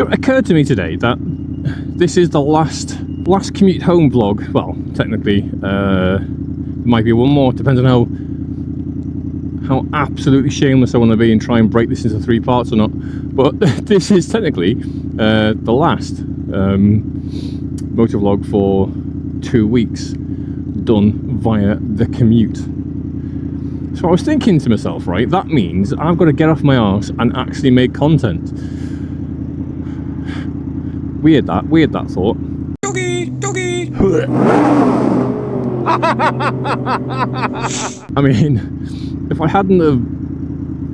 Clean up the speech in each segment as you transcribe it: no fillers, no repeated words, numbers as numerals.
It occurred to me today that this is the last commute home vlog. Well, technically, might be one more, depends on how absolutely shameless I want to be and try and break this into 3 parts or not. But this is technically the last motovlog for 2 weeks, done via the commute. So I was thinking to myself, right, that means I've got to get off my arse and actually make content. Weird that thought. Doggy. I mean, if I hadn't have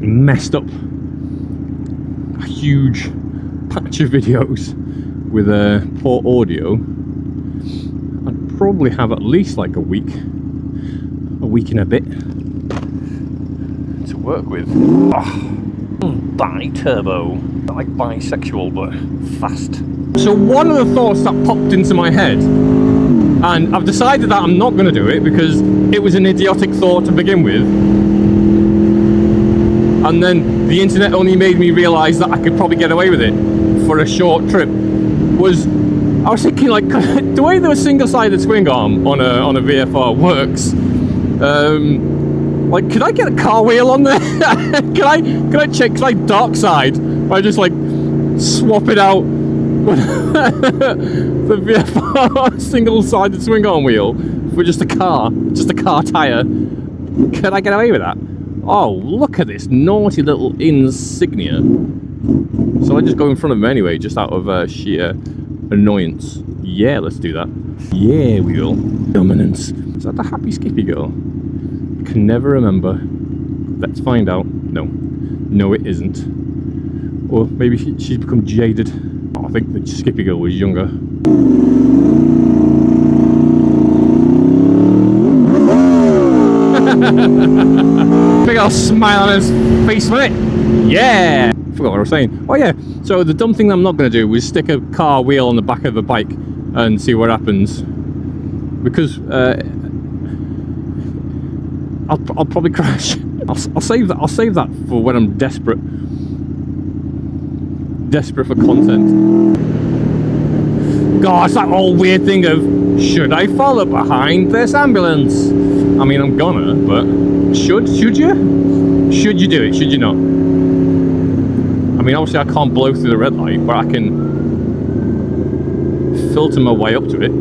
messed up a huge patch of videos with poor audio, I'd probably have at least like a week and a bit to work with. Bi-turbo. Not like bisexual, but fast. So one of the thoughts that popped into my head, and I've decided that I'm not going to do it because it was an idiotic thought to begin with, and then the internet only made me realise that I could probably get away with it for a short trip, was I was thinking, like, the way the single-sided swing arm on a VFR works, like, could I get a car wheel on there? Can I dark side by just like swap it out the VFR single-sided swing arm wheel for just a car tire? Could I get away with that? Oh, look at this naughty little insignia. So I just go in front of him anyway, just out of sheer annoyance. Yeah, let's do that. Yeah, we will. Dominance. Is that the happy Skippy girl? I can never remember. Let's find out. No, it isn't. Or maybe she's become jaded. Oh, I think the Skippy girl was younger. Big old smile on his face, wasn't it? Yeah! I forgot what I was saying. Oh yeah, so the dumb thing that I'm not going to do is stick a car wheel on the back of a bike and see what happens. Because I'll probably crash. I'll save that for when I'm desperate for content. God, it's that whole weird thing of, should I follow behind this ambulance? I mean, I'm gonna, but should you? Should you do it? Should you not? I mean, obviously I can't blow through the red light, but I can filter my way up to it.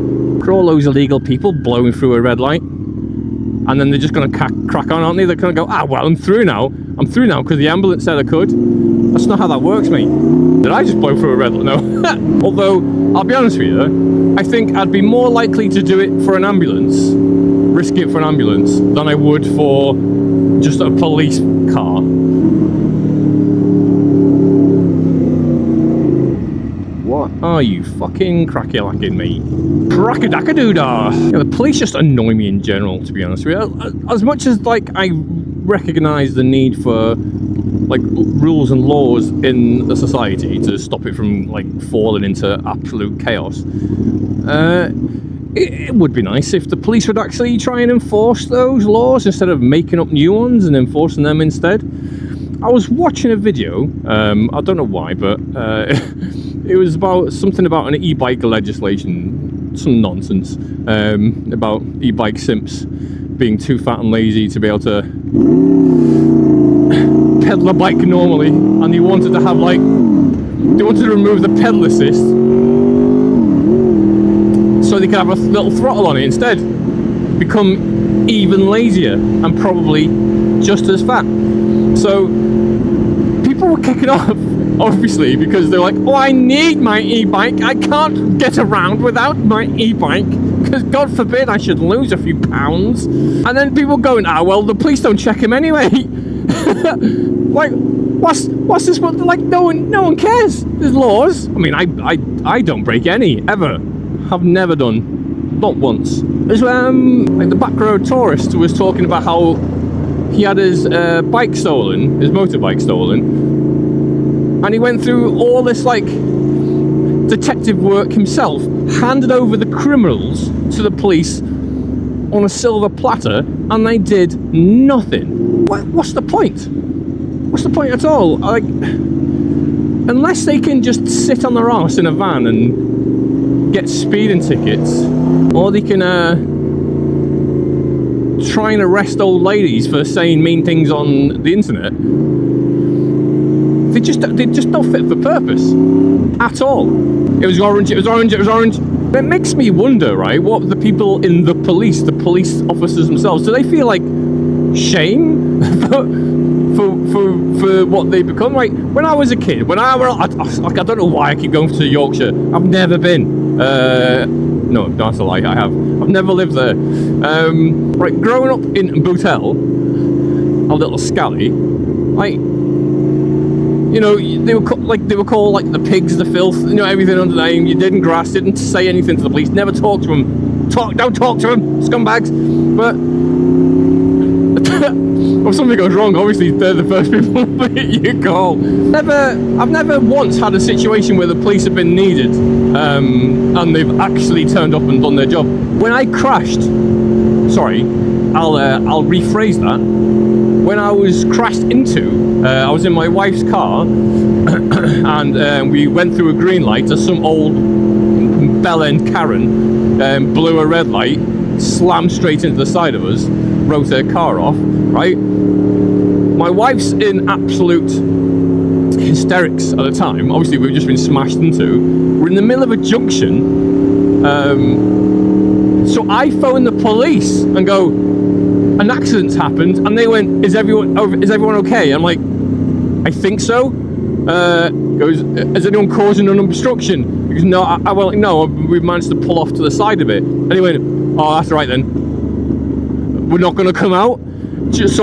For all those illegal people blowing through a red light, and then they're just going to crack on, aren't they? They're going to go, well, I'm through now because the ambulance said I could. That's not how that works, mate. Did I just blow through a red light? No. Although, I'll be honest with you, I think I'd be more likely to do it for an ambulance, risk it for an ambulance, than I would for just a police car. What are you fucking cracky-lacking me? Crack-a-dack-a-doo-dah! Yeah, the police just annoy me in general, to be honest with you. As much as, like, I recognise the need for, like, rules and laws in the society to stop it from, like, falling into absolute chaos, it would be nice if the police would actually try and enforce those laws instead of making up new ones and enforcing them instead. I was watching a video, I don't know why, but it was about something about an e-bike legislation, some nonsense, about e-bike simps being too fat and lazy to be able to pedal a bike normally, and they wanted to have, like, they wanted to remove the pedal assist so they could have a little throttle on it instead, become even lazier and probably just as fat. So people were kicking off, obviously, because they're like, oh, I need my e-bike, I can't get around without my e-bike, because God forbid I should lose a few pounds. And then people going, well, the police don't check him anyway. Like, what's this? Like, no one cares. There's laws. I mean, I don't break any, ever. Have never done, not once. There's like the back road tourist was talking about how he had his bike stolen, his motorbike stolen, and he went through all this, like, detective work himself, handed over the criminals to the police on a silver platter, and they did nothing. What's the point? What's the point at all? Like, unless they can just sit on their arse in a van and get speeding tickets, or they can try and arrest old ladies for saying mean things on the internet, they just don't fit for purpose at all. It was orange, it was orange, it was orange. It makes me wonder, right, what the people in the police officers themselves, do they feel like shame for what they become? Like, when I was a kid, I don't know why I keep going to Yorkshire. I've never been. No, that's a lie, I have. I've never lived there. Right, growing up in Bootel, a little scally, like, you know, they were called like the pigs, the filth, you know, everything under the name. You didn't grass, didn't say anything to the police, never talk to them. Don't talk to them, scumbags. But if something goes wrong, obviously they're the first people that you call. I've never once had a situation where the police have been needed, and they've actually turned up and done their job. When I crashed, sorry, I'll rephrase that. When I was crashed into, I was in my wife's car, and we went through a green light as some old bell-end Karen blew a red light, slammed straight into the side of us, wrote her car off, right? My wife's in absolute hysterics at the time. Obviously, we've just been smashed into. We're in the middle of a junction. So I phoned the police and go, an accident's happened, and they went, is everyone okay? I'm like, I think so. Goes, is anyone causing an obstruction? Because no, no, we've managed to pull off to the side of it. And he went, oh, that's right then. We're not going to come out. Just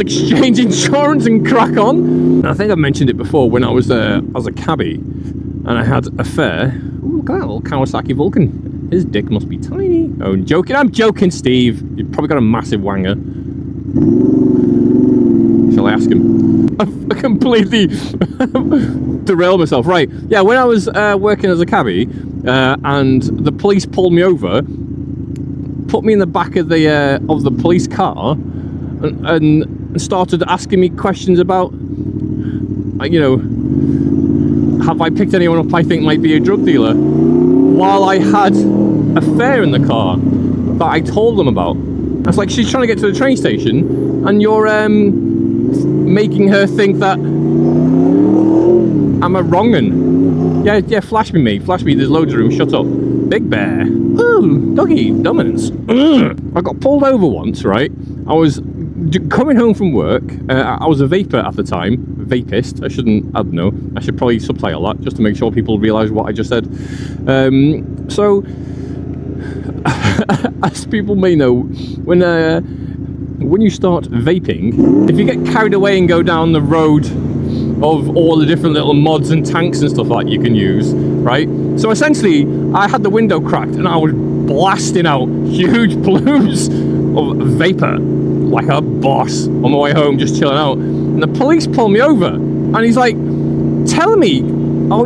exchange insurance and crack on. And I think I mentioned it before when I was a cabbie, and I had a fare. Ooh, look at that little Kawasaki Vulcan. His dick must be tiny. Oh, I'm joking, Steve. You've probably got a massive wanger. Shall I ask him? I completely derailed myself. Right, yeah, when I was working as a cabbie, and the police pulled me over, put me in the back of the police car, and started asking me questions about, you know, have I picked anyone up I think might be a drug dealer, while I had a fare in the car that I told them about. I was like, she's trying to get to the train station, and you're making her think that I'm a wrong'un. Yeah, flash me, mate. Flash me. There's loads of room. Shut up. Big bear. Ooh, doggy dominance. I got pulled over once, right? I was coming home from work. I was a vapor at the time. Vapist. I don't know. I should probably subtitle that just to make sure people realise what I just said. So, as people may know, when you start vaping, if you get carried away and go down the road of all the different little mods and tanks and stuff like you can use, right? So essentially, I had the window cracked and I was blasting out huge plumes of vapor like a boss on my way home, just chilling out. And the police pulled me over, and he's like, telling me, "Oh,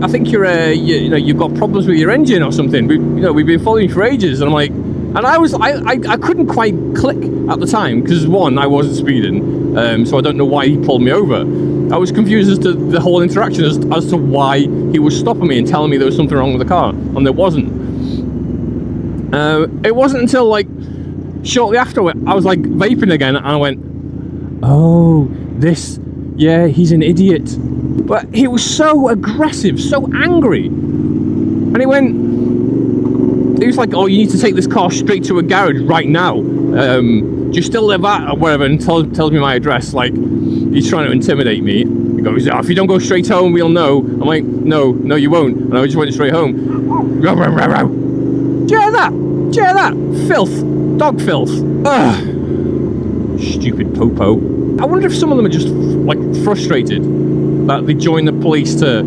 I think you've got problems with your engine or something. We've been following you for ages." And I'm like, and I couldn't quite click at the time because one, I wasn't speeding, so I don't know why he pulled me over. I was confused as to the whole interaction as to why he was stopping me and telling me there was something wrong with the car, and there wasn't. It wasn't until like shortly after I was like vaping again, and I went, "Oh, yeah, he's an idiot." But he was so aggressive, so angry, and he was like, "Oh, you need to take this car straight to a garage right now. Do you still live at or whatever?" And tells me my address, like he's trying to intimidate me. He goes, "If you don't go straight home, we'll know." I'm like, no, you won't. And I just went straight home. Do you hear that? Filth. Dog filth. Ugh. Stupid popo. I wonder if some of them are just like frustrated that they join the police to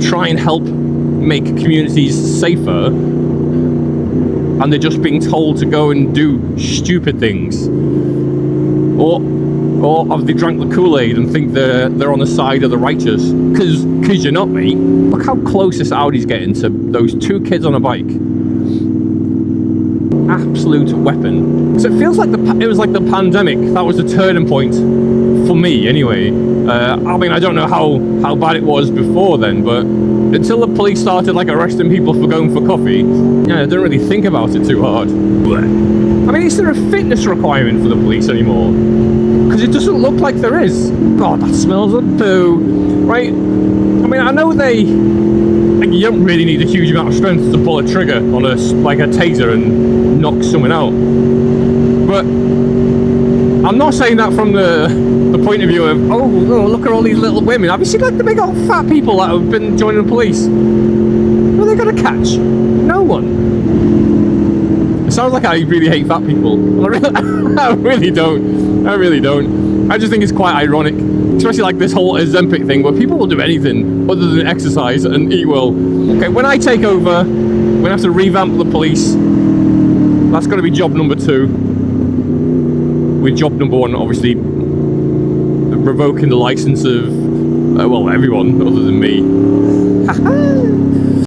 try and help make communities safer, and they're just being told to go and do stupid things, or have they drank the Kool-Aid and think they're on the side of the righteous? Because you're not, mate. Look how close this Audi's getting to those two kids on a bike. Absolute weapon. So it feels like it was like the pandemic that was the turning point for me anyway. I mean, I don't know how bad it was before then, but until the police started like arresting people for going for coffee, yeah, I don't really think about it too hard. I mean, is there a fitness requirement for the police anymore? Because it doesn't look like there is. God, that smells of poo. Right? I mean, I know you don't really need a huge amount of strength to pull a trigger on a taser and knock someone out. But I'm not saying that from the point of view of, oh, look at all these little women. Have you seen like the big old fat people that have been joining the police? Who are they going to catch? No one. It sounds like I really hate fat people. I really don't. I really don't. I just think it's quite ironic. Especially like this whole Ozempic thing where people will do anything other than exercise and eat well. Okay, when I take over, we're going to have to revamp the police. That's going to be job number 2. With job number 1, obviously, revoking the license of, well, everyone other than me.